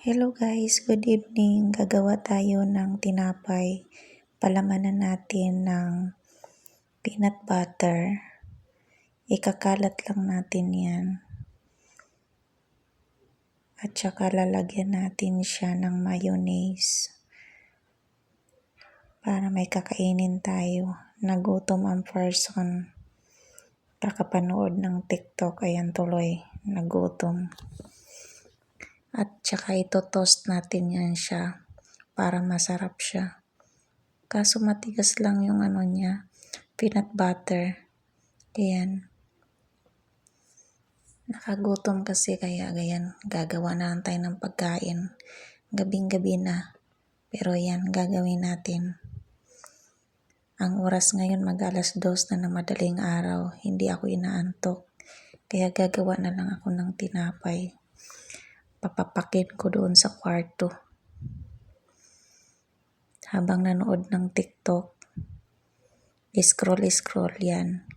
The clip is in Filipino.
Hello guys, good evening. Gagawa tayo ng tinapay. Palamanan natin ng peanut butter. Ikakalat lang natin yan. At saka lalagyan natin siya ng mayonnaise. Para may kakainin tayo. Nagutom ang person. Kakapanood ng TikTok. Ayan tuloy. Nagutom. At saka ito-toast natin yan siya para masarap siya. Kaso matigas lang yung niya, peanut butter. Ayan. Nakagutom kasi kaya ganyan. Gagawa na lang tayo ng pagkain. Gabing-gabi na. Pero yan, gagawin natin. Ang oras ngayon mag-2:00 na madaling araw. Hindi ako inaantok. Kaya gagawa na lang ako ng tinapay. Papapakin ko doon sa kwarto. Habang nanood ng TikTok, scroll yan.